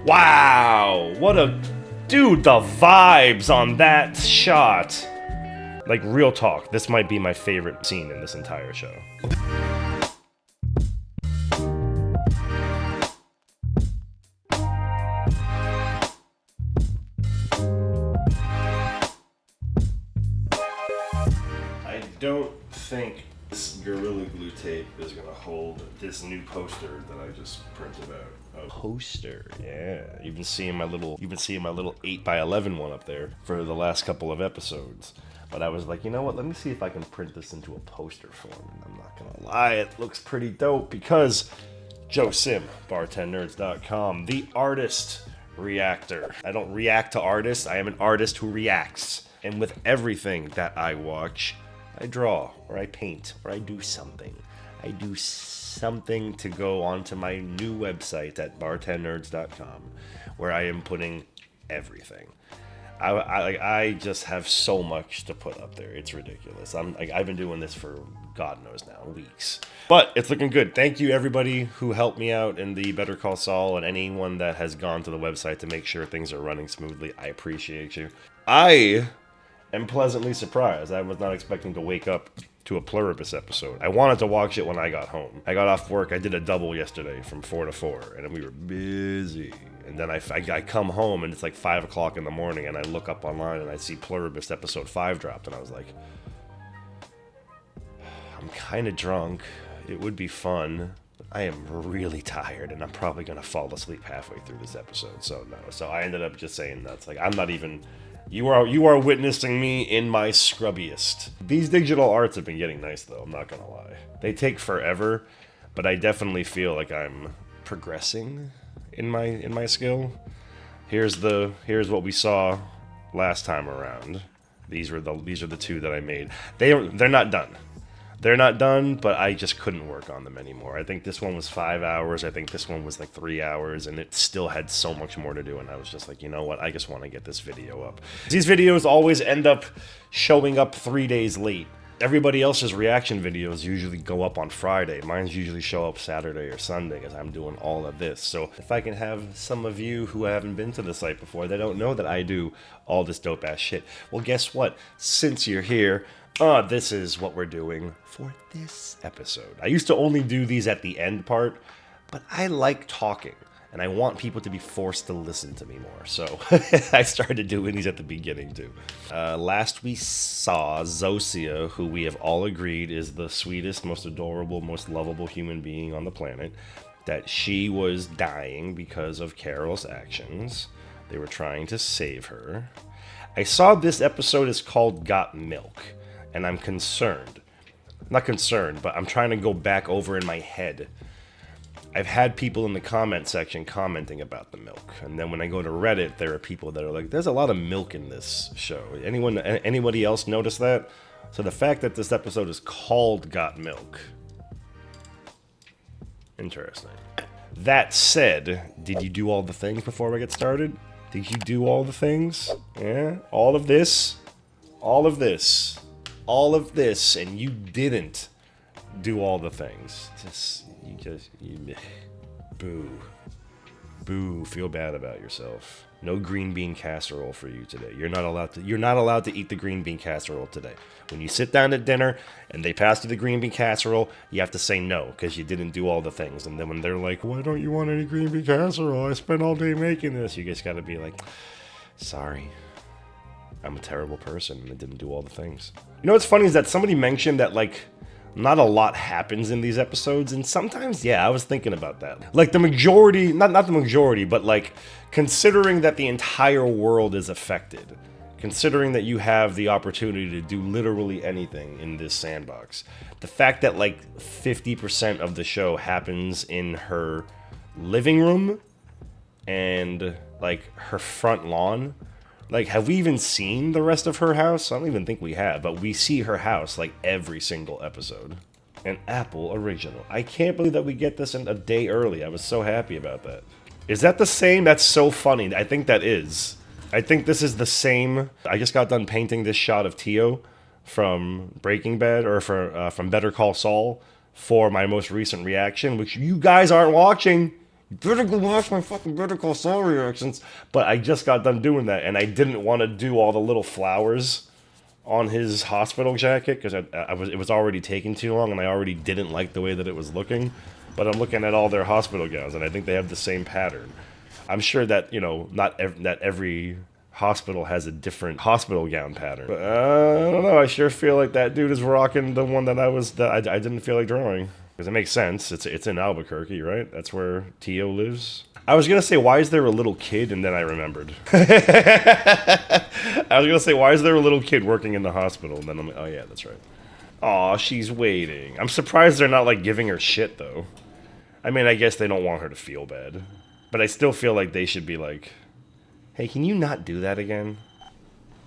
Wow, what a... Dude, the vibes on that shot. Like, real talk, this might be my favorite scene in this entire show. I don't think this Gorilla Glue tape is gonna hold this new poster that I just printed out. A poster, yeah. You've been seeing my little 8x11 one up there for the last couple of episodes. But I was like, you know what? Let me see if I can print this into a poster form. And I'm not gonna lie, it looks pretty dope because Joe Sim, bartendnerds.com, the artist reactor. I don't react to artists. I am an artist who reacts. And with everything that I watch, I draw, or I paint, or I do something. I do something to go onto my new website at bartendnerds.com, where I am putting everything. I just have so much to put up there. It's ridiculous. I've been doing this for God knows now, weeks. But it's looking good. Thank you everybody who helped me out in the Better Call Saul and anyone that has gone to the website to make sure things are running smoothly. I appreciate you. I am pleasantly surprised. I was not expecting to wake up to a Pluribus episode. I wanted to watch it when I got home. I got off work. I did a double yesterday from 4 to 4, and we were busy. And then I come home, and it's like 5 o'clock in the morning, and I look up online, and I see Pluribus episode 5 dropped, and I was like, I'm kind of drunk. It would be fun. I am really tired, and I'm probably going to fall asleep halfway through this episode. So no. So I ended up just saying that's like, I'm not even... You are witnessing me in my scrubbiest. These digital arts have been getting nice though, I'm not gonna lie. They take forever, but I definitely feel like I'm progressing in my skill. Here's what we saw last time around. These are the two that I made. They're not done. They're not done, but I just couldn't work on them anymore. I think this one was 5 hours. I think this one was like 3 hours, and it still had so much more to do. And I was just like, you know what? I just want to get this video up. These videos always end up showing up 3 days late. Everybody else's reaction videos usually go up on Friday. Mine's usually show up Saturday or Sunday because I'm doing all of this. So if I can have some of you who haven't been to the site before, they don't know that I do all this dope ass shit. Well, guess what? Since you're here, this is what we're doing for this episode. I used to only do these at the end part, but I like talking, and I want people to be forced to listen to me more. So I started doing these at the beginning too. Last we saw Zosia, who we have all agreed is the sweetest, most adorable, most lovable human being on the planet, that she was dying because of Carol's actions. They were trying to save her. I saw this episode is called Got Milk. And I'm concerned. Not concerned, but I'm trying to go back over in my head. I've had people in the comment section commenting about the milk. And then when I go to Reddit, there are people that are like, there's a lot of milk in this show. Anybody else notice that? So the fact that this episode is called Got Milk. Interesting. That said, did you do all the things before I get started? Did you do all the things? Yeah? All of this? All of this. All of this, and you didn't do all the things. Boo, feel bad about yourself. No green bean casserole for you today. You're not allowed to eat the green bean casserole today. When you sit down at dinner and they pass you the green bean casserole, you have to say no because you didn't do all the things. And then when they're like, why don't you want any green bean casserole? I spent all day making this. You just got to be like, sorry. I'm a terrible person and I didn't do all the things. You know what's funny is that somebody mentioned that, like, not a lot happens in these episodes, and sometimes, yeah, I was thinking about that. Like, the majority, not the majority, but, like, considering that the entire world is affected, considering that you have the opportunity to do literally anything in this sandbox, the fact that, like, 50% of the show happens in her living room and, like, her front lawn. Like, have we even seen the rest of her house? I don't even think we have, but we see her house, like, every single episode. An Apple original. I can't believe that we get this in a day early. I was so happy about that. Is that the same? That's so funny. I think that is. I think this is the same. I just got done painting this shot of Tio from Breaking Bad, or from Better Call Saul, for my most recent reaction, which you guys aren't watching. better go watch my fucking Better Call Saul reactions. But I just got done doing that, and I didn't want to do all the little flowers on his hospital jacket because it was already taking too long, and I already didn't like the way that it was looking. But I'm looking at all their hospital gowns, and I think they have the same pattern. I'm sure that not every hospital has a different hospital gown pattern. But I don't know. I sure feel like that dude is rocking the one that I didn't feel like drawing. Because it makes sense. It's in Albuquerque, right? That's where Tio lives. I was gonna say, why is there a little kid? And then I remembered. I was gonna say, why is there a little kid working in the hospital? And then I'm like, oh yeah, that's right. Aw, she's waiting. I'm surprised they're not like giving her shit though. I mean, I guess they don't want her to feel bad. But I still feel like they should be like, hey, can you not do that again?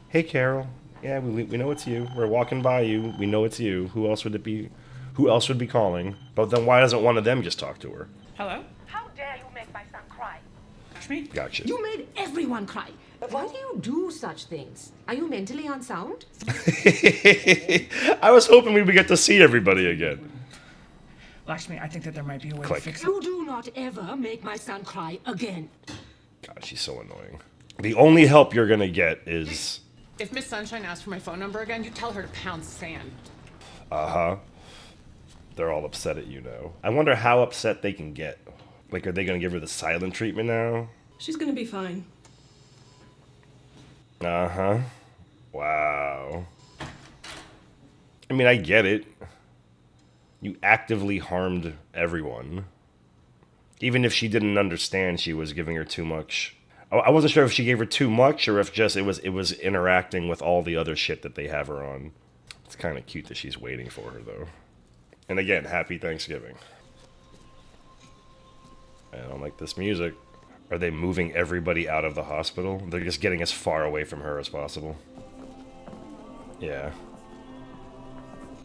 Hey, Carol. Yeah, we know it's you. We're walking by you. We know it's you. Who else would it be? Who else would be calling? But then why doesn't one of them just talk to her? Hello? How dare you make my son cry? Lakshmi? Gotcha. You made everyone cry. Why do you do such things? Are you mentally unsound? I was hoping we would get to see everybody again. Lakshmi, I think that there might be a way Click. to fix it. You do not ever make my son cry again. God, she's so annoying. The only help you're gonna get is... If Miss Sunshine asks for my phone number again, you tell her to pound sand. Uh-huh. They're all upset at you now. I wonder how upset they can get. Like, are they gonna give her the silent treatment now? She's gonna be fine. Uh-huh. Wow. I mean, I get it. You actively harmed everyone. Even if she didn't understand she was giving her too much. I wasn't sure if she gave her too much or if just it was interacting with all the other shit that they have her on. It's kind of cute that she's waiting for her, though. And again, happy Thanksgiving. I don't like this music. Are they moving everybody out of the hospital? They're just getting as far away from her as possible. Yeah.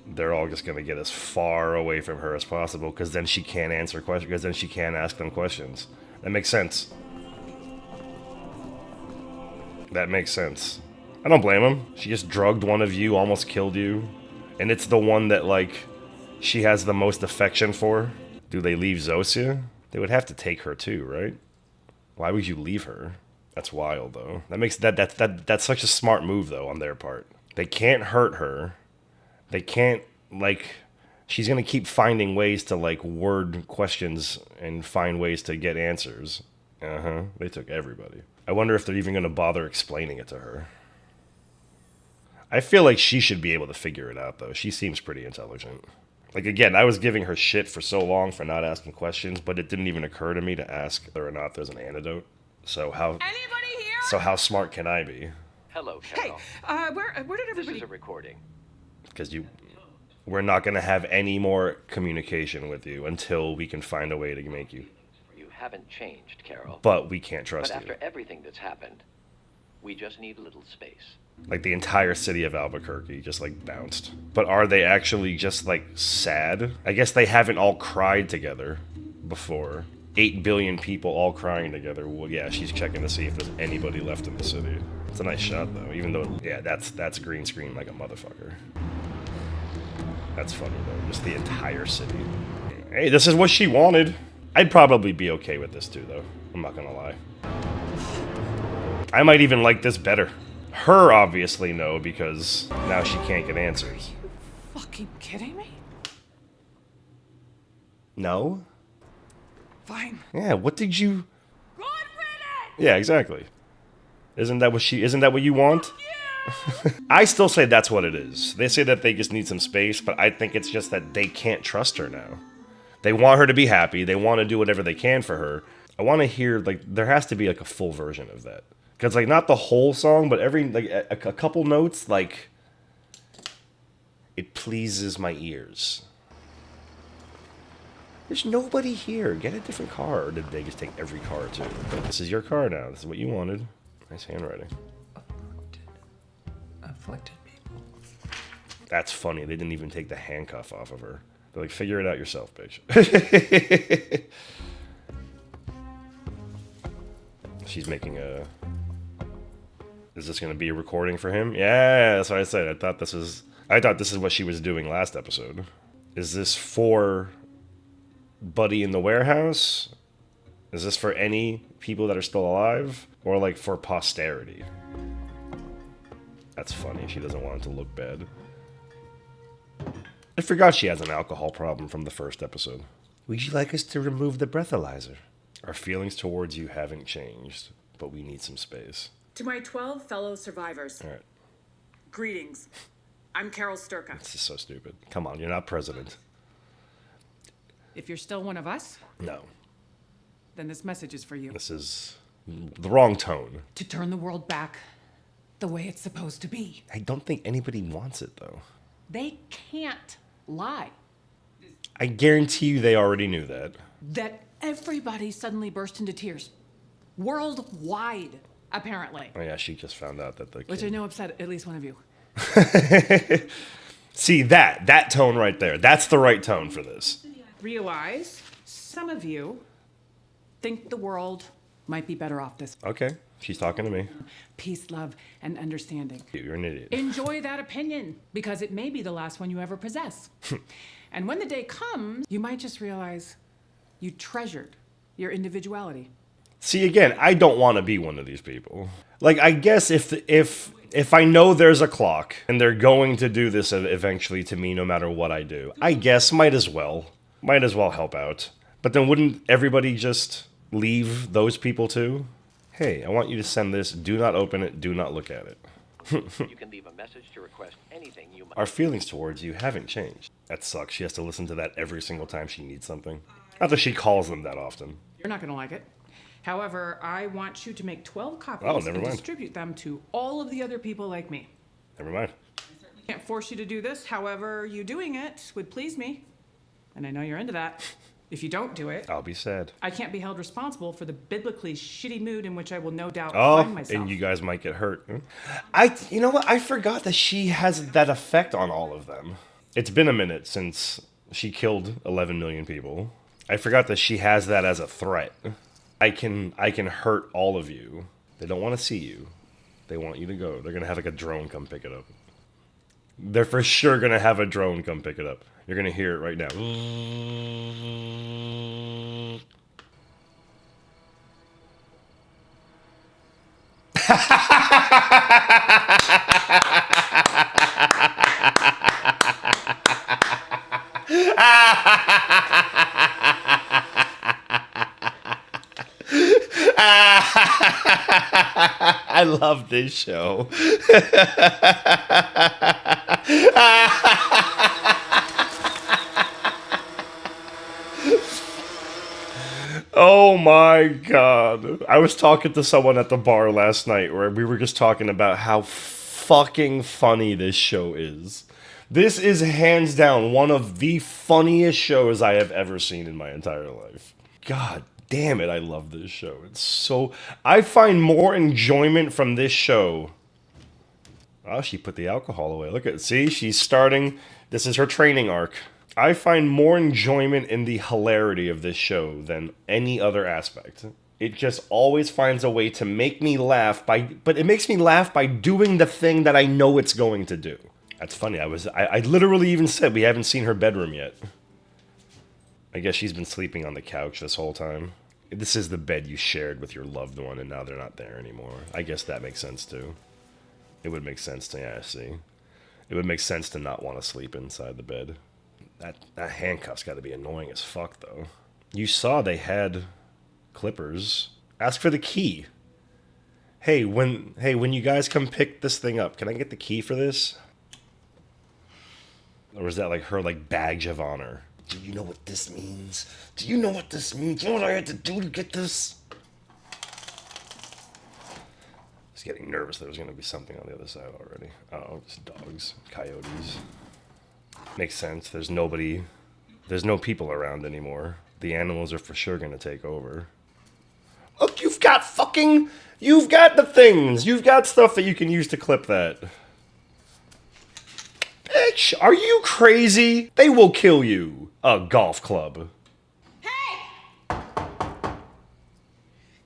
They're all just gonna get as far away from her as possible, because then she can't answer questions, because then she can't ask them questions. That makes sense. That makes sense. I don't blame him. She just drugged one of you, almost killed you. And it's the one that, like, she has the most affection for. Do they leave Zosia? They would have to take her too, right? Why would you leave her? That's wild, though. That's such a smart move, though, on their part. They can't hurt her. They can't, like... She's gonna keep finding ways to, like, word questions and find ways to get answers. Uh-huh. They took everybody. I wonder if they're even gonna bother explaining it to her. I feel like she should be able to figure it out, though. She seems pretty intelligent. Like, again, I was giving her shit for so long for not asking questions, but it didn't even occur to me to ask whether or not there's an antidote. So how... Anybody here? So how smart can I be? Hello, Hey, Carol. where did This everybody... is a recording. Because we're not gonna have any more communication with you until we can find a way to make you. You haven't changed, Carol. But we can't But trust you. after everything that's happened, we just need a little space. Like, the entire city of Albuquerque just, like, bounced. But are they actually just, like, sad? I guess they haven't all cried together before. 8 billion people all crying together. Well, yeah, she's checking to see if there's anybody left in the city. It's a nice shot, though, even though, yeah, that's green screen like a motherfucker. That's funny, though. Just the entire city. Hey, this is what she wanted. I'd probably be okay with this, too, though. I'm not gonna lie. I might even like this better. Her, obviously, no, because now she can't get answers. Fucking kidding me? No? Fine. Yeah, what did you... Good riddance! Yeah, exactly. Isn't that what you want? I still say that's what it is. They say that they just need some space, but I think it's just that they can't trust her now. They want her to be happy. They want to do whatever they can for her. I want to hear, like, there has to be, like, a full version of that. Because, like, not the whole song, but every, like, a couple notes, like, it pleases my ears. There's nobody here. Get a different car. Or did they just take every car, too? This is your car now. This is what you wanted. Nice handwriting. Afflicted people. That's funny. They didn't even take the handcuff off of her. They're like, figure it out yourself, bitch. She's making a... Is this going to be a recording for him? Yeah, that's what I said. I thought this is what she was doing last episode. Is this for Buddy in the warehouse? Is this for any people that are still alive? Or like for posterity? That's funny. She doesn't want it to look bad. I forgot she has an alcohol problem from the first episode. Would you like us to remove the breathalyzer? Our feelings towards you haven't changed, but we need some space. To my 12 fellow survivors, All right. greetings. I'm Carol Sturka. This is so stupid. Come on, you're not president. If you're still one of us, No. then this message is for you. This is the wrong tone. To turn the world back the way it's supposed to be. I don't think anybody wants it, though. They can't lie. I guarantee you they already knew that. That everybody suddenly burst into tears. Worldwide, apparently. Oh yeah, she just found out that the Which kid... I know upset at least one of you. See, that tone right there. That's the right tone for this. Realize some of you think the world might be better off this way. Okay, she's talking to me. Peace, love, and understanding. You're an idiot. Enjoy that opinion, because it may be the last one you ever possess. And when the day comes, you might just realize you treasured your individuality. See, again, I don't want to be one of these people. Like, I guess if I know there's a clock and they're going to do this eventually to me no matter what I do, I guess might as well help out. But then wouldn't everybody just leave those people too? Hey, I want you to send this. Do not open it. Do not look at it. You can leave a message to request anything you might. Our feelings towards you haven't changed. That sucks. She has to listen to that every single time she needs something. Not that she calls them that often. You're not going to like it. However, I want you to make 12 copies Oh, never and mind. distribute them to all of the other people like me. Never mind. I can't force you to do this. However, you doing it would please me. And I know you're into that. If you don't do it, I'll be sad. I can't be held responsible for the biblically shitty mood in which I will no doubt Oh, find myself. and you guys might get hurt. You know what? I forgot that she has that effect on all of them. It's been a minute since she killed 11 million people. I forgot that she has that as a threat. I can hurt all of you. They don't want to see you. They want you to go. They're gonna have like a drone come pick it up. They're for sure gonna have a drone come pick it up. You're gonna hear it right now. I love this show. Oh my god. I was talking to someone at the bar last night where we were just talking about how fucking funny this show is. This is hands down one of the funniest shows I have ever seen in my entire life. God damn it, I love this show. It's so... I find more enjoyment from this show... Oh, she put the alcohol away. Look at... See, she's starting... This is her training arc. I find more enjoyment in the hilarity of this show than any other aspect. It just always finds a way to make me laugh but it makes me laugh by doing the thing that I know it's going to do. That's funny. I literally even said we haven't seen her bedroom yet. I guess she's been sleeping on the couch this whole time. This is the bed you shared with your loved one, and now they're not there anymore. I guess that makes sense, too. It would make sense to, yeah, see. It would make sense to not want to sleep inside the bed. That handcuff's got to be annoying as fuck, though. You saw they had clippers. Ask for the key. Hey, when you guys come pick this thing up, can I get the key for this? Or is that like her badge of honor? Do you know what this means? Do you know what this means? You know what I had to do to get this? I was getting nervous there was going to be something on the other side already. Oh, just dogs, coyotes. Makes sense. There's no people around anymore. The animals are for sure going to take over. Look, you've got the things. You've got stuff that you can use to clip that. Bitch, are you crazy? They will kill you. A golf club. Hey!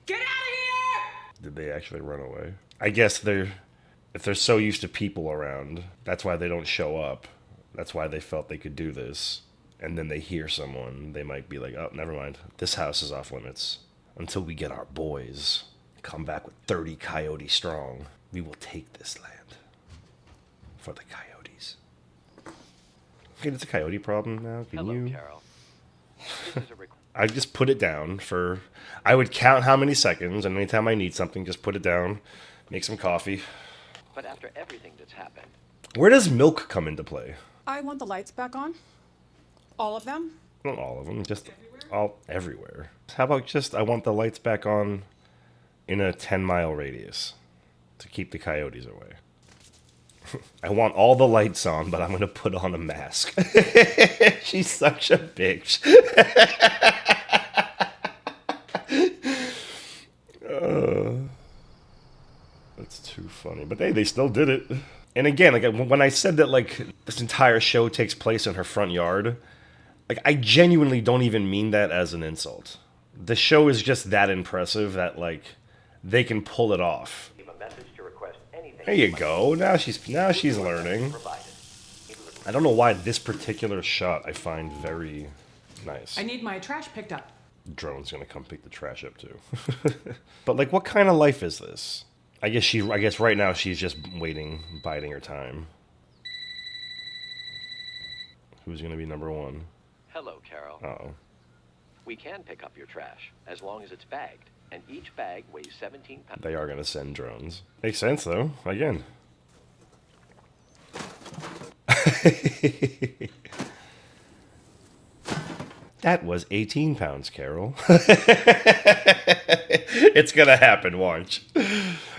Get out of here! Did they actually run away? I guess if they're so used to people around, that's why they don't show up. That's why they felt they could do this. And then they hear someone, they might be like, oh, never mind. This house is off limits. until we get our boys. Come back with 30 coyotes strong. We will take this land for the coyotes. Okay, it's a coyote problem now. Can Hello, you? Carol. This is a I just put it down for. I would count how many seconds, and anytime I need something, just put it down. Make some coffee. But after everything that's happened, Where does milk come into play? I want the lights back on. All of them. Not all of them, just all everywhere. How about just I want the lights back on in a 10-mile radius to keep the coyotes away. I want all the lights on, but I'm going to put on a mask. She's such a bitch. That's too funny. But hey, they still did it. And again, like when I said that like this entire show takes place in her front yard, like I genuinely don't even mean that as an insult. The show is just that impressive that like they can pull it off. leave a message to request anything. There you go. Now she's learning. Provided. I don't know why this particular shot I find very nice. I need my trash picked up. Drone's gonna come pick the trash up too. But like, what kind of life is this? I guess right now she's just waiting, biding her time. Who's gonna be number one? Hello, Carol. Uh-oh. We can pick up your trash as long as it's bagged, and each bag weighs 17 pounds. They are gonna send drones. Makes sense though. Again. That was 18 pounds, Carol. It's gonna happen, watch.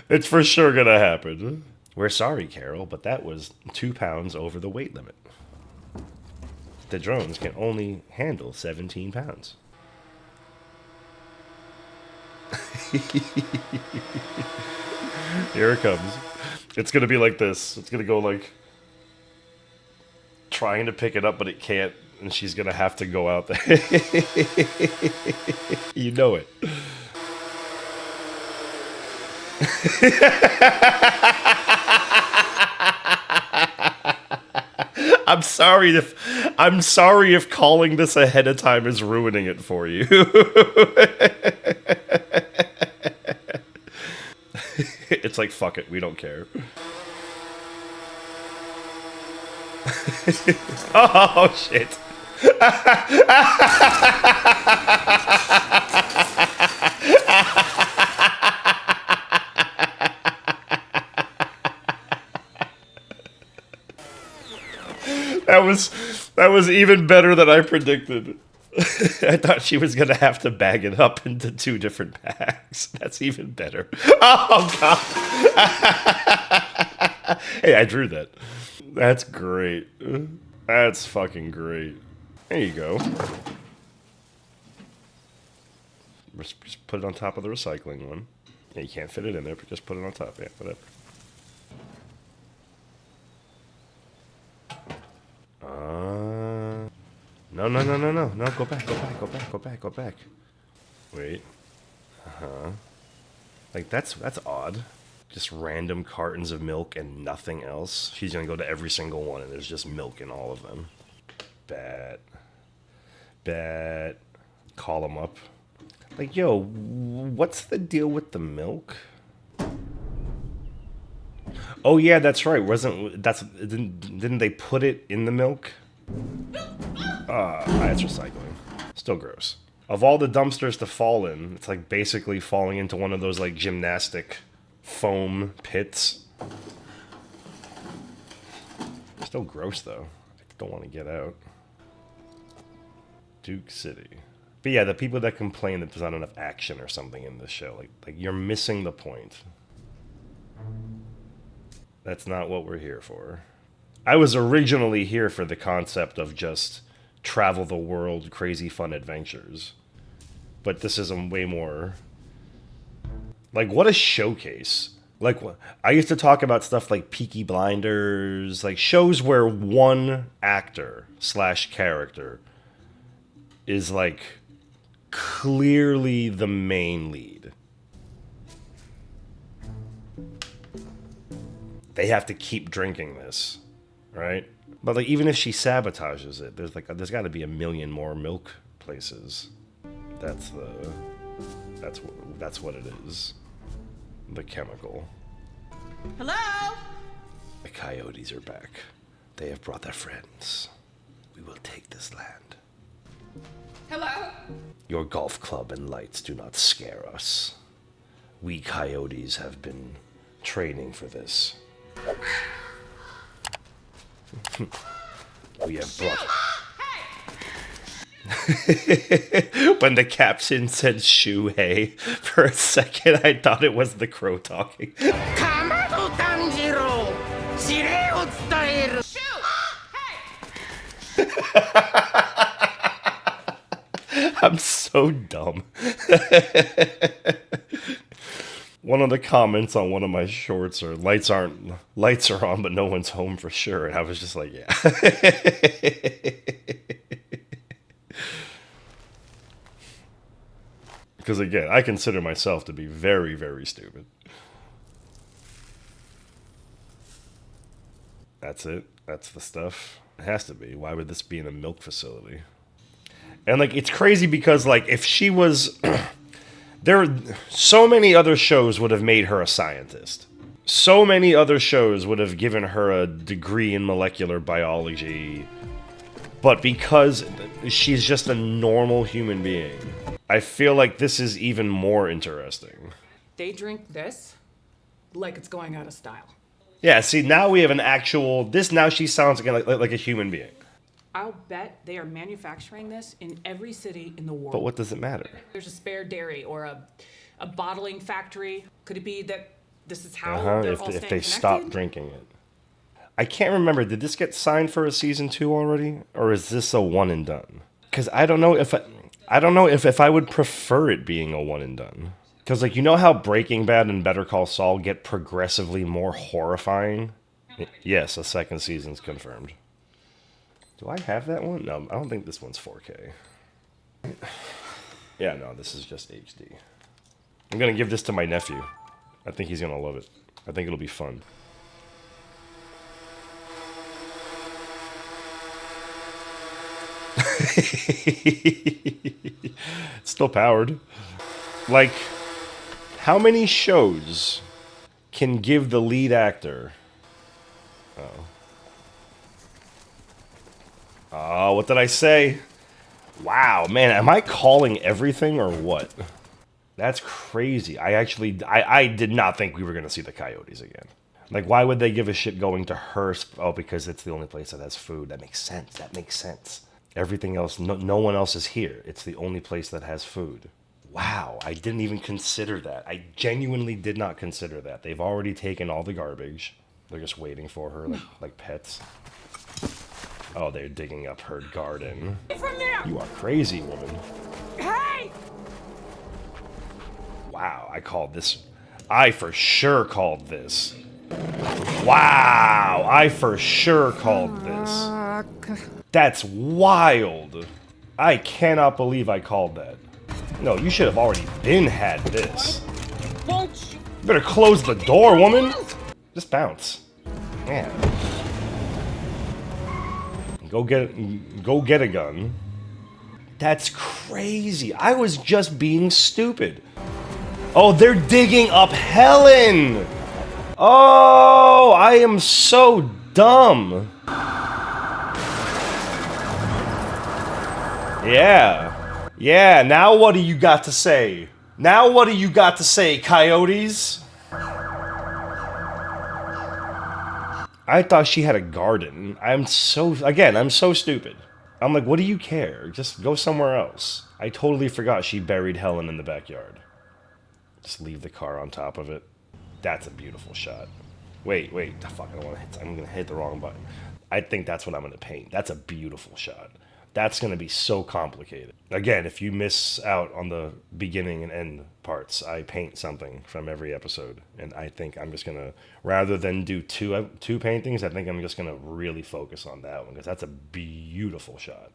It's for sure gonna happen. We're sorry, Carol, but that was 2 pounds over the weight limit. The drones can only handle 17 pounds. Here it comes. It's gonna be like this. It's gonna go like trying to pick it up, but it can't, and she's gonna have to go out there. You know it. I'm sorry if calling this ahead of time is ruining it for you. It's like, fuck it, we don't care. Oh shit. That was even better than I predicted. I thought she was gonna have to bag it up into 2 different bags. That's even better. Oh god. Hey, I drew that. That's great. That's fucking great. There you go. Just put it on top of the recycling one. Yeah, you can't fit it in there, but just put it on top. Yeah, whatever. No, go back. Wait. Like, that's odd. Just random cartons of milk and nothing else. She's gonna go to every single one and there's just milk in all of them. Bet. Call them up. Like, yo, what's the deal with the milk? Oh yeah, that's right. Didn't they put it in the milk? That's recycling. Still gross. Of all the dumpsters to fall in, it's like basically falling into one of those like gymnastic foam pits. Still gross though. I don't want to get out. Duke City. But yeah, the people that complain that there's not enough action or something in this show, like you're missing the point. That's not what we're here for. I was originally here for the concept of just travel the world, crazy fun adventures. But this is a way more... Like, what a showcase. Like, I used to talk about stuff like Peaky Blinders, like shows where one actor / character is like clearly the main lead. They have to keep drinking this, right? But like, even if she sabotages it, there's got to be a million more milk places. That's the That's what it is. The chemical. Hello? The coyotes are back. They have brought their friends. We will take this land. Hello? Your golf club and lights do not scare us. We coyotes have been training for this. We have brought... When the caption said Shuhei, for a second I thought it was the crow talking. I'm so dumb. One of the comments on one of my shorts are lights are on, but no one's home for sure. And I was just like, yeah. Because again, I consider myself to be very, very stupid. That's it. That's the stuff. It has to be. Why would this be in a milk facility? And like, it's crazy because like, if she was, so many other shows would have made her a scientist. So many other shows would have given her a degree in molecular biology. But because she's just a normal human being, I feel like this is even more interesting. They drink this like it's going out of style. Yeah, see, now we have an actual... Now she sounds like a human being. I'll bet they are manufacturing this in every city in the world. But what does it matter? There's a spare dairy or a bottling factory. Could it be that this is how they're all staying If they connected? stop drinking it. I can't remember. Did this get signed for a season 2 already? Or is this a one and done? Because I don't know if I would prefer it being a one and done. Because, like, you know how Breaking Bad and Better Call Saul get progressively more horrifying? Yes, a second season's confirmed. Do I have that one? No, I don't think this one's 4K. Yeah, no, this is just HD. I'm going to give this to my nephew. I think he's going to love it. I think it'll be fun. It's still powered. Like, how many shows can give the lead actor... Oh, what did I say? Wow, man, am I calling everything or what? That's crazy. I did not think we were going to see the coyotes again. Like, why would they give a shit going to her? Oh, because it's the only place that has food. That makes sense. That makes sense. Everything else, no one else is here. It's the only place that has food. Wow, I didn't even consider that. I genuinely did not consider that. They've already taken all the garbage. They're just waiting for her, like pets. Oh, they're digging up her garden. From there! You are crazy, woman. Hey! Wow, I called this. I for sure called this. Wow, I for sure called this. That's wild. I cannot believe I called that. No, you should have already had this. Won't you? You better close the door, woman. Just bounce. Man. Go get a gun. That's crazy. I was just being stupid. Oh, they're digging up Helen. Oh, I am so dumb. Yeah. Yeah, now what do you got to say? Now what do you got to say, coyotes? I thought she had a garden. I'm so stupid. I'm like, what do you care? Just go somewhere else. I totally forgot she buried Helen in the backyard. Just leave the car on top of it. That's a beautiful shot. Wait. Fuck, I don't want to hit. I'm going to hit the wrong button. I think that's what I'm going to paint. That's a beautiful shot. That's going to be so complicated. Again, if you miss out on the beginning and end parts, I paint something from every episode. And I think I'm just going to, rather than do two paintings, I think I'm just going to really focus on that one, because that's a beautiful shot.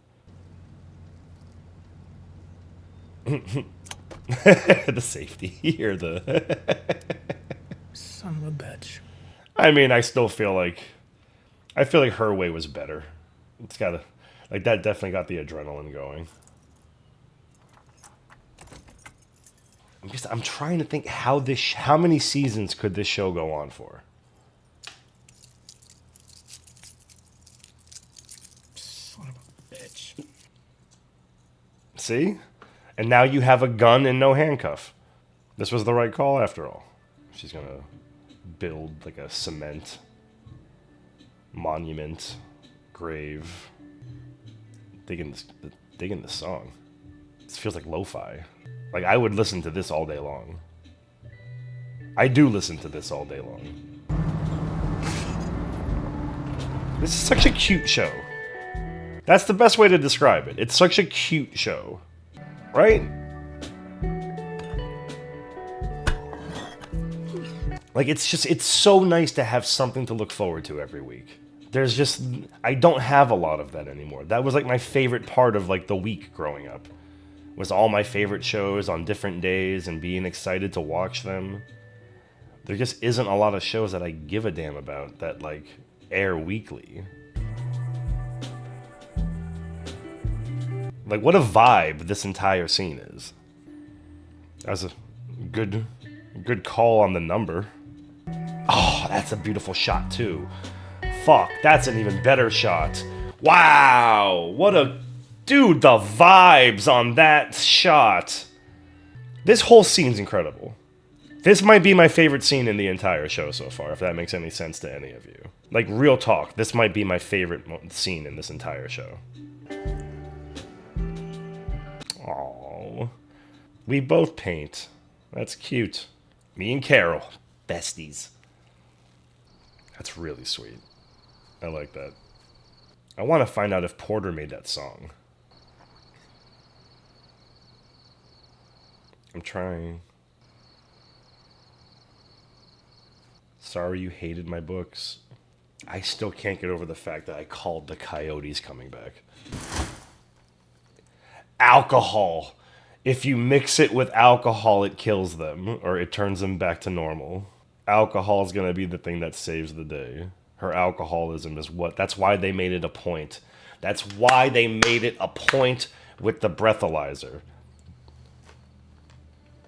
The safety or the... Son of a bitch. I mean, I feel like her way was better. It's got a... Like, that definitely got the adrenaline going. I'm trying to think how many seasons could this show go on for? Son of a bitch. See? And now you have a gun and no handcuff. This was the right call after all. She's gonna build like a cement monument, grave. Digging this song. This feels like lo-fi. Like, I would listen to this all day long. I do listen to this all day long. This is such a cute show. That's the best way to describe it. It's such a cute show. Right? Like, it's so nice to have something to look forward to every week. I don't have a lot of that anymore. That was like my favorite part of like the week growing up. Was all my favorite shows on different days and being excited to watch them. There just isn't a lot of shows that I give a damn about that like air weekly. Like, what a vibe this entire scene is. That was a good call on the number. Oh, that's a beautiful shot too. Fuck, that's an even better shot. Wow, dude, the vibes on that shot. This whole scene's incredible. This might be my favorite scene in the entire show so far, if that makes any sense to any of you. Like, real talk, this might be my favorite scene in this entire show. Aww. We both paint. That's cute. Me and Carol. Besties. That's really sweet. I like that. I want to find out if Porter made that song. I'm trying. Sorry you hated my books. I still can't get over the fact that I called the coyotes coming back. Alcohol. If you mix it with alcohol, it kills them, or it turns them back to normal. Alcohol is going to be the thing that saves the day. Her alcoholism is that's why they made it a point. That's why they made it a point with the breathalyzer.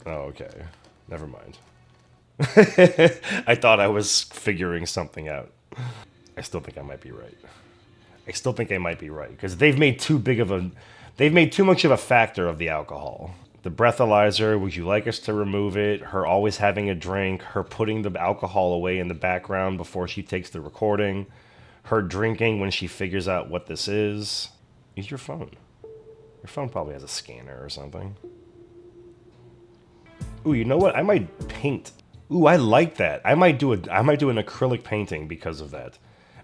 Oh, okay. Never mind. I thought I was figuring something out. I still think I might be right. Because they've made too much of a factor of the alcohol. The breathalyzer, would you like us to remove it? Her always having a drink, her putting the alcohol away in the background before she takes the recording, her drinking when she figures out what this is. Use your phone. Your phone probably has a scanner or something. Ooh, you know what? I might paint. Ooh, I like that. I might do an acrylic painting because of that.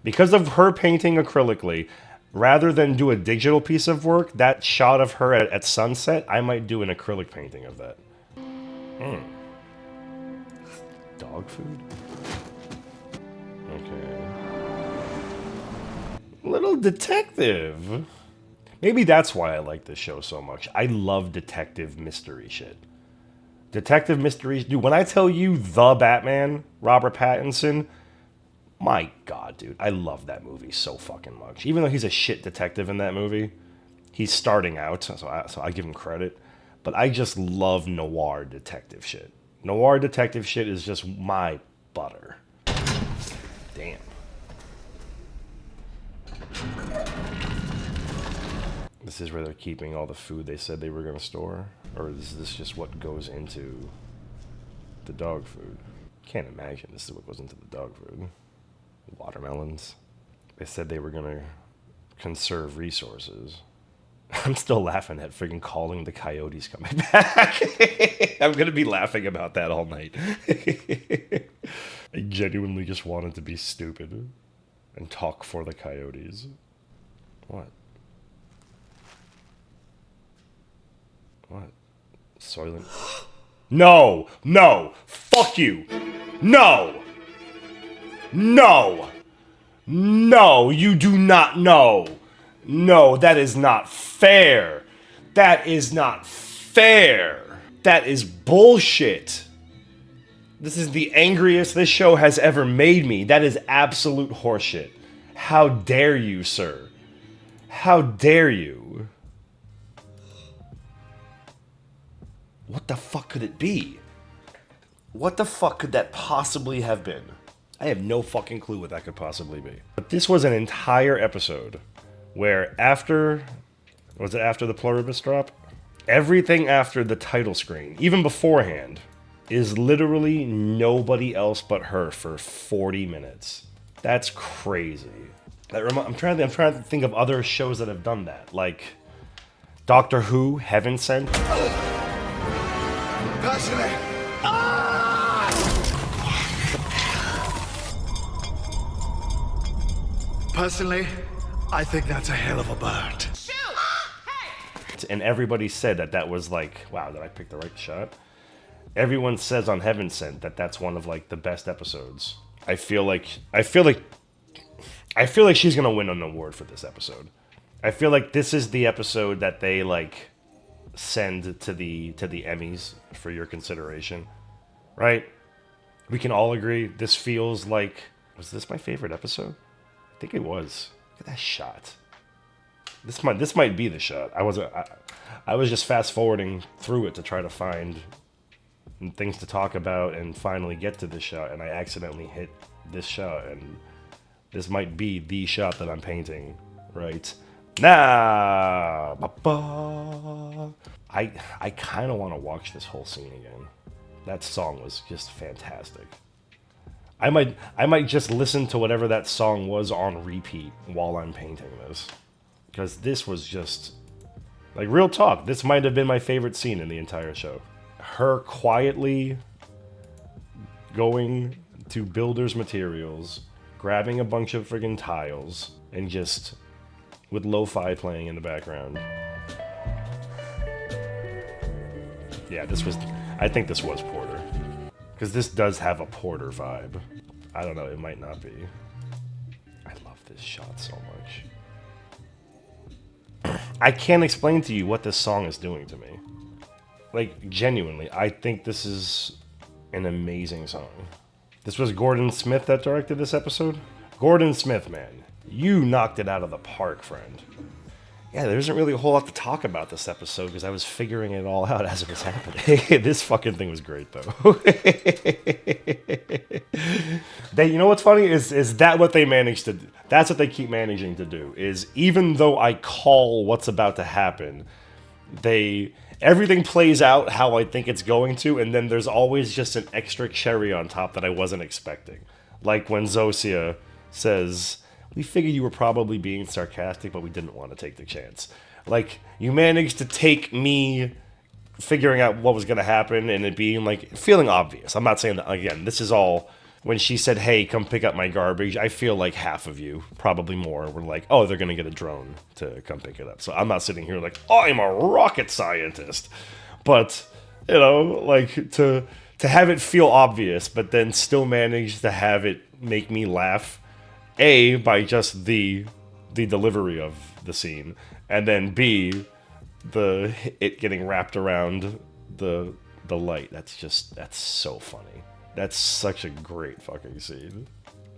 Because of her painting acrylically, rather than do a digital piece of work, that shot of her at sunset, I might do an acrylic painting of that. Dog food? Okay. Little detective. Maybe that's why I like this show so much. I love detective mystery shit. Detective mysteries. Dude, when I tell you The Batman, Robert Pattinson, my God, dude, I love that movie so fucking much. Even though he's a shit detective in that movie, he's starting out, so I give him credit. But I just love noir detective shit. Noir detective shit is just my butter. Damn. This is where they're keeping all the food they said they were going to store? Or is this just what goes into the dog food? Can't imagine this is what goes into the dog food. Watermelons. They said they were going to conserve resources. I'm still laughing at freaking calling the coyotes coming back. I'm going to be laughing about that all night. I genuinely just wanted to be stupid and talk for the coyotes. What? What? Soylent? No! No! Fuck you! No! No! No! You do not know! No, that is not fair! That is not fair! That is bullshit! This is the angriest this show has ever made me. That is absolute horseshit. How dare you, sir? How dare you? What the fuck could it be? What the fuck could that possibly have been? I have no fucking clue what that could possibly be. But this was an entire episode where after... Was it after the Pluribus drop? Everything after the title screen, even beforehand, is literally nobody else but her for 40 minutes. That's crazy. I'm trying to think of other shows that have done that. Like Doctor Who, Heaven Sent. Personally, Personally, I think that's a hell of a bird. And everybody said that was like, wow, did I pick the right shot? Everyone says on Heaven Sent that that's one of like the best episodes. I feel like she's gonna win an award for this episode. I feel like this is the episode that they like send to the Emmys for your consideration, right? We can all agree this feels like, was this my favorite episode? I think it was. Look at that shot. This might be the shot. I was just fast forwarding through it to try to find things to talk about and finally get to this shot, and I accidentally hit this shot, and this might be the shot that I'm painting right now. I kind of want to watch this whole scene again. That song was just fantastic. I might just listen to whatever that song was on repeat while I'm painting this. Because this was just, like, real talk, this might have been my favorite scene in the entire show. Her quietly going to builder's materials, grabbing a bunch of friggin' tiles, and just, with lo-fi playing in the background. Yeah, I think this was Porter. Because this does have a Porter vibe. I don't know, it might not be. I love this shot so much. I can't explain to you what this song is doing to me. Like, genuinely, I think this is an amazing song. This was Gordon Smith that directed this episode? Gordon Smith, man. You knocked it out of the park, friend. Yeah, there isn't really a whole lot to talk about this episode because I was figuring it all out as it was happening. This fucking thing was great, though. You know what's funny is that what they managed to do? That's what they keep managing to do. Is even though I call what's about to happen, everything plays out how I think it's going to, and then there's always just an extra cherry on top that I wasn't expecting. Like when Zosia says, "We figured you were probably being sarcastic, but we didn't want to take the chance." Like, you managed to take me figuring out what was going to happen and it being, like, feeling obvious. I'm not saying that, again, this is all, when she said, "Hey, come pick up my garbage," I feel like half of you, probably more, were like, oh, they're going to get a drone to come pick it up. So I'm not sitting here like, oh, I'm a rocket scientist. But, you know, like, to have it feel obvious, but then still manage to have it make me laugh, A, by just the delivery of the scene, and then B, it getting wrapped around the light. That's so funny. That's such a great fucking scene.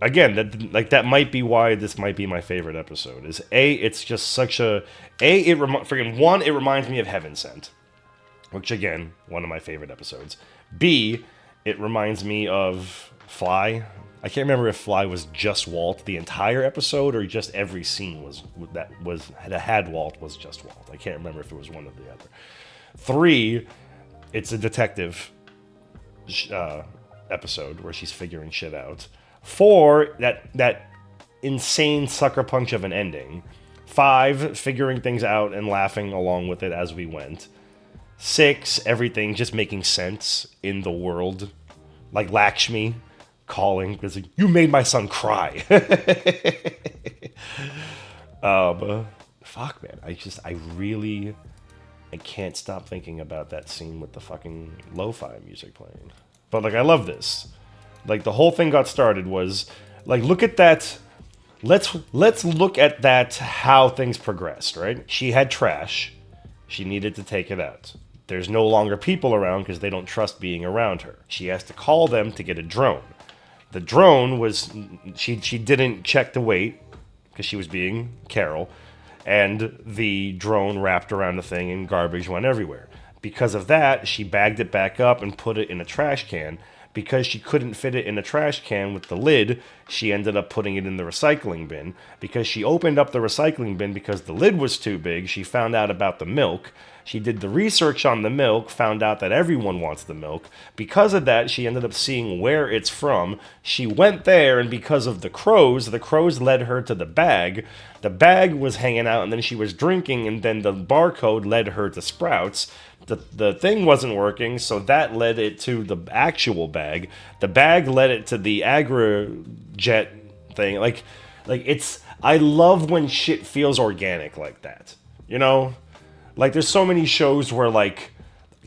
Again, that might be why this might be my favorite episode. Is A, it's just such a it reminds me of Heaven Sent, which again, one of my favorite episodes. B, it reminds me of Fly. I can't remember if Fly was just Walt the entire episode or just every scene that had Walt was just Walt. I can't remember if it was one or the other. 3, it's a detective episode where she's figuring shit out. 4, that insane sucker punch of an ending. 5, figuring things out and laughing along with it as we went. 6, everything just making sense in the world. Like Lakshmi calling because you made my son cry. Fuck, man. I can't stop thinking about that scene with the fucking lo-fi music playing. But like, I love this. Like, the whole thing got started was like, look at that. Let's look at that, how things progressed, right? She had trash. She needed to take it out. There's no longer people around because they don't trust being around her. She has to call them to get a drone. The drone was, she didn't check the weight because she was being Carol, and the drone wrapped around the thing and garbage went everywhere. Because of that, she bagged it back up and put it in a trash can. Because she couldn't fit it in a trash can with the lid, she ended up putting it in the recycling bin. Because she opened up the recycling bin because the lid was too big, she found out about the milk. She did the research on the milk, found out that everyone wants the milk. Because of that, she ended up seeing where it's from. She went there, and because of the crows led her to the bag. The bag was hanging out, and then she was drinking, and then the barcode led her to Sprouts. The thing wasn't working, so that led it to the actual bag. The bag led it to the Agrojet thing. Like it's... I love when shit feels organic like that. You know? Like, there's so many shows where, like,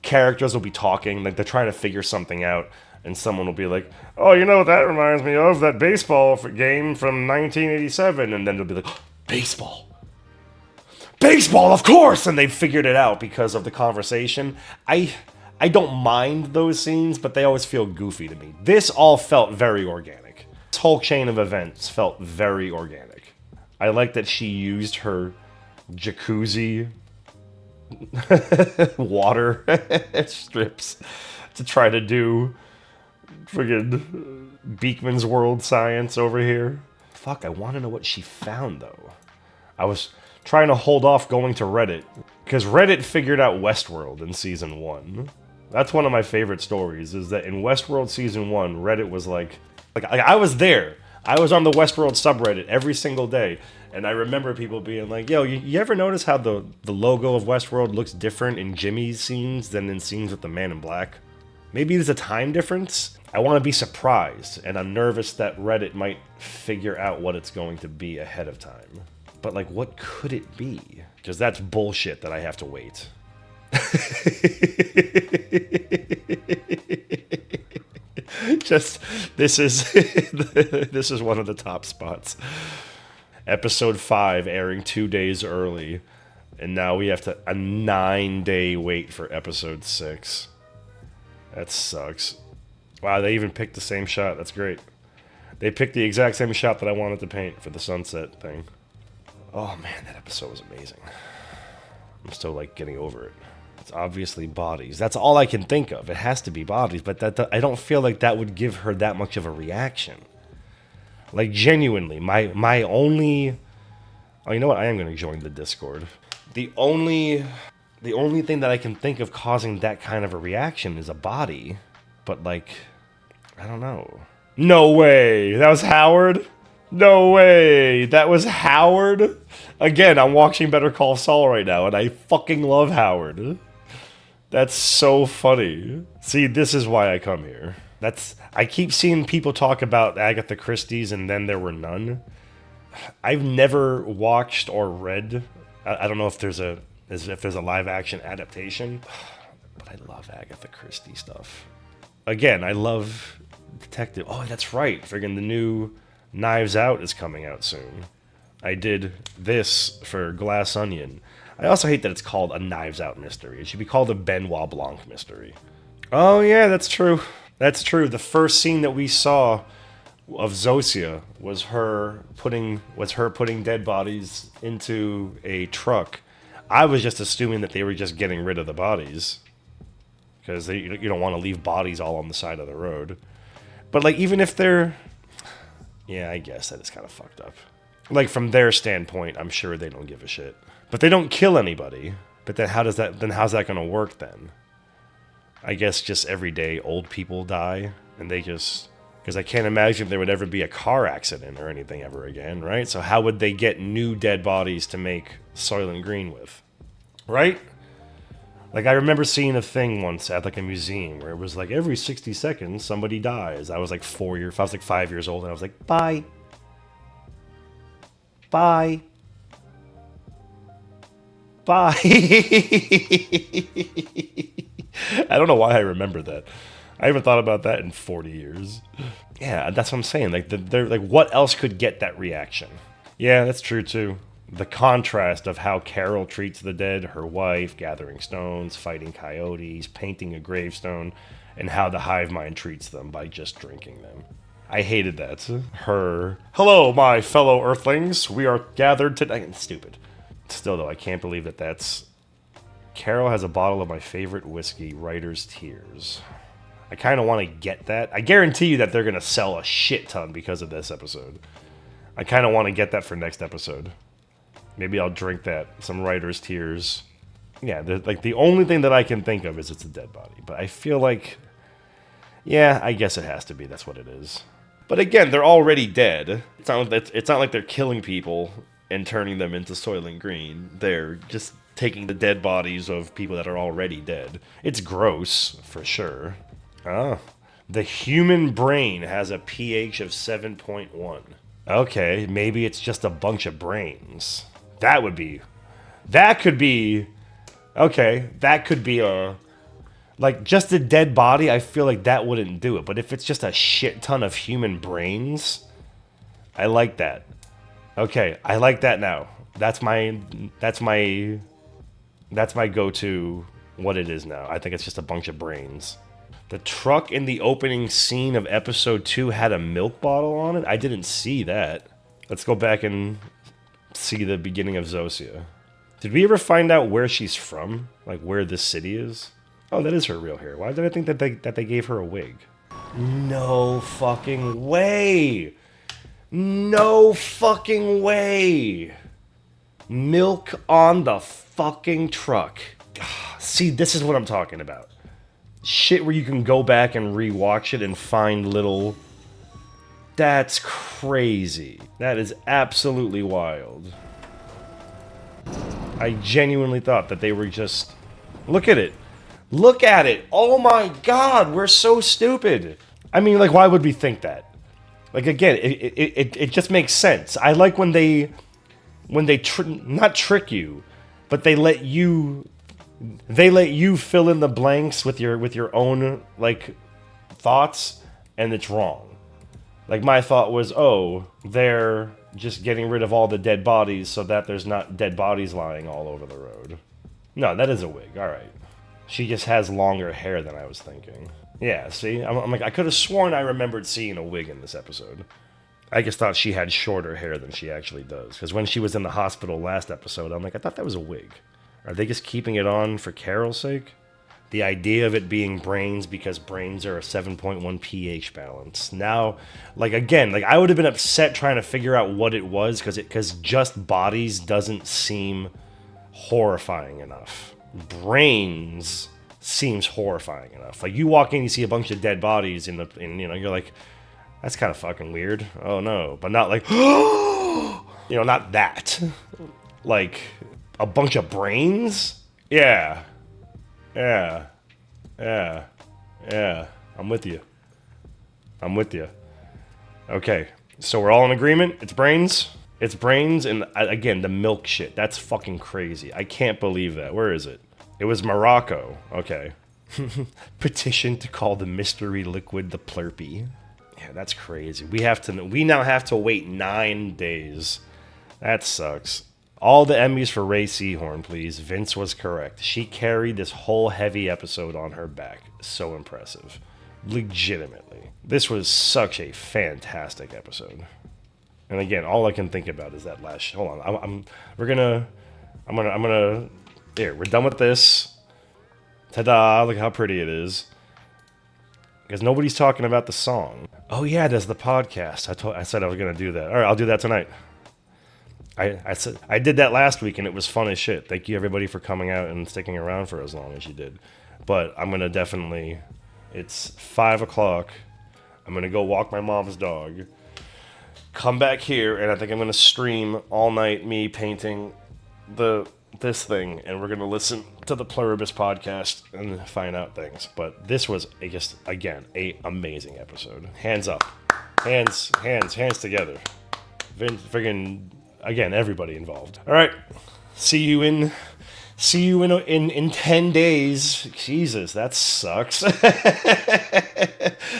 characters will be talking, like, they're trying to figure something out, and someone will be like, oh, you know what that reminds me of? That baseball game from 1987. And then they'll be like, oh, baseball. Baseball, of course! And they've figured it out because of the conversation. I don't mind those scenes, but they always feel goofy to me. This all felt very organic. This whole chain of events felt very organic. I like that she used her jacuzzi water strips to try to do friggin' Beekman's World Science over here. Fuck, I want to know what she found, though. I was trying to hold off going to Reddit, because Reddit figured out Westworld in Season 1. That's one of my favorite stories, is that in Westworld Season 1, Reddit was like I was there. I was on the Westworld subreddit every single day, and I remember people being like, yo, you ever notice how the logo of Westworld looks different in Jimmy's scenes than in scenes with the Man in Black? Maybe there's a time difference? I want to be surprised, and I'm nervous that Reddit might figure out what it's going to be ahead of time. But, like, what could it be? Because that's bullshit that I have to wait. Just, this is one of the top spots. Episode 5 airing 2 days early. And now we have a 9-day wait for episode 6. That sucks. Wow, they even picked the same shot. That's great. They picked the exact same shot that I wanted to paint for the sunset thing. Oh man, that episode was amazing. I'm still, like, getting over it. It's obviously bodies. That's all I can think of. It has to be bodies, but I don't feel like that would give her that much of a reaction. Like, genuinely, my only... Oh, you know what? I am going to join the Discord. The only thing that I can think of causing that kind of a reaction is a body. But, like, I don't know. No way! That was Howard? No way! That was Howard? Again, I'm watching Better Call Saul right now, and I fucking love Howard. That's so funny. See, this is why I come here. I keep seeing people talk about Agatha Christie's and Then There Were None. I've never watched or read. I don't know if there's a live action adaptation, but I love Agatha Christie stuff. Again, I love detective. Oh, that's right. Friggin' the new Knives Out is coming out soon. I did this for Glass Onion. I also hate that it's called a Knives Out mystery. It should be called a Benoit Blanc mystery. Oh yeah, that's true. That's true. The first scene that we saw of Zosia was her putting dead bodies into a truck. I was just assuming that they were just getting rid of the bodies, because you don't want to leave bodies all on the side of the road. But, like, even if they're... Yeah, I guess that is kind of fucked up. Like, from their standpoint, I'm sure they don't give a shit. But they don't kill anybody. But then how's that going to work then? I guess just every day old people die, and they just... Because I can't imagine there would ever be a car accident or anything ever again, right? So how would they get new dead bodies to make Soylent Green with? Right? Like, I remember seeing a thing once at, like, a museum where it was like every 60 seconds somebody dies. I was like 5 years old, and I was like, bye. Bye. Bye. I don't know why I remember that. I haven't thought about that in 40 years. Yeah, that's what I'm saying. Like, they're like, what else could get that reaction? Yeah, that's true too. The contrast of how Carol treats the dead, her wife, gathering stones, fighting coyotes, painting a gravestone, and how the hive mind treats them by just drinking them. I hated that. Her, hello, my fellow earthlings. We are gathered today. Stupid. Still, though, I can't believe that that's Carol has a bottle of my favorite whiskey, Writer's Tears. I kind of want to get that. I guarantee you that they're going to sell a shit ton because of this episode. I kind of want to get that for next episode. Maybe I'll drink that. Some Writer's Tears. Yeah, like the only thing that I can think of is it's a dead body. But I feel like, yeah, I guess it has to be. That's what it is. But again, they're already dead. It's not like they're killing people and turning them into Soylent Green. They're just taking the dead bodies of people that are already dead. It's gross, for sure. Ah, the human brain has a pH of 7.1. Okay, maybe it's just a bunch of brains. That could be like just a dead body. I feel like that wouldn't do it. But if it's just a shit ton of human brains, I like that. Okay, I like that now. That's my go-to what it is now. I think it's just a bunch of brains. The truck in the opening scene of episode 2 had a milk bottle on it. I didn't see that. Let's go back and see the beginning of Zosia. Did we ever find out where she's from? Like where this city is? Oh, that is her real hair. Why did I think that they gave her a wig? No fucking way! No fucking way! Milk on the fucking truck. See, this is what I'm talking about. Shit where you can go back and rewatch it and find little... That's crazy. That is absolutely wild. I genuinely thought that they were just... Look at it. Look at it. Oh my god, we're so stupid. I mean, like, why would we think that? Like, again, it just makes sense. I like when they not trick you, but they let you fill in the blanks with your own, like, thoughts, and it's wrong. Like, my thought was, oh, they're just getting rid of all the dead bodies so that there's not dead bodies lying all over the road. No, that is a wig. All right. She just has longer hair than I was thinking. Yeah, see? I'm like, I could have sworn I remembered seeing a wig in this episode. I just thought she had shorter hair than she actually does. Because when she was in the hospital last episode, I'm like, I thought that was a wig. Are they just keeping it on for Carol's sake? The idea of it being brains because brains are a 7.1 pH balance. Now, like, again, like, I would have been upset trying to figure out what it was because just bodies doesn't seem horrifying enough. Brains seems horrifying enough. Like, you walk in, you see a bunch of dead bodies in you know, you're like, that's kind of fucking weird. Oh no. But not like, you know, not that. Like, a bunch of brains? Yeah. Yeah. Yeah. Yeah. I'm with you. I'm with you. Okay. So we're all in agreement? It's brains? It's brains, and again, the milk shit. That's fucking crazy. I can't believe that. Where is it? It was Morocco. Okay. Petition to call the mystery liquid the Plurpy. Yeah, that's crazy. We now have to wait 9 days. That sucks. All the Emmys for Ray Seahorn, please. Vince was correct. She carried this whole heavy episode on her back. So impressive. Legitimately. This was such a fantastic episode. And again, all I can think about is that last... Hold on. I'm gonna... Here, we're done with this. Ta-da, look how pretty it is. Because nobody's talking about the song. Oh yeah, there's the podcast. I said I was gonna do that. All right, I'll do that tonight. I did that last week and it was fun as shit. Thank you everybody for coming out and sticking around for as long as you did. But I'm gonna definitely... It's 5 o'clock. I'm gonna go walk my mom's dog. Come back here and I think I'm gonna stream all night me painting this thing, and we're gonna listen to the Pluribus podcast and find out things. But this was just again a amazing episode. Hands up, hands together. Friggin' again, everybody involved. All right, see you in 10 days. Jesus, that sucks.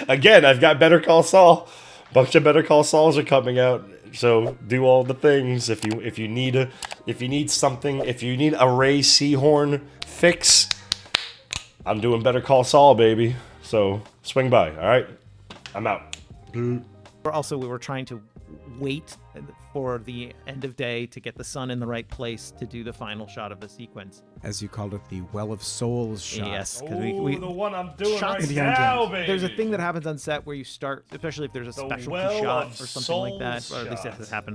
Again, I've got Better Call Saul. Bunch of Better Call Sauls are coming out. So do all the things. If you need something, if you need a Ray Seahorn fix, I'm doing Better Call Saul, baby. So swing by. All right, I'm out. Also, we were trying to wait for the end of day to get the sun in the right place to do the final shot of the sequence. As you called it, the Well of Souls shot. Yes, Oh, because the one I'm doing shots right Indiana now, Jones. baby. there's a thing that happens on set where you start, especially if there's a The specialty Well shot of or something like that, Souls or at least it has shot. happened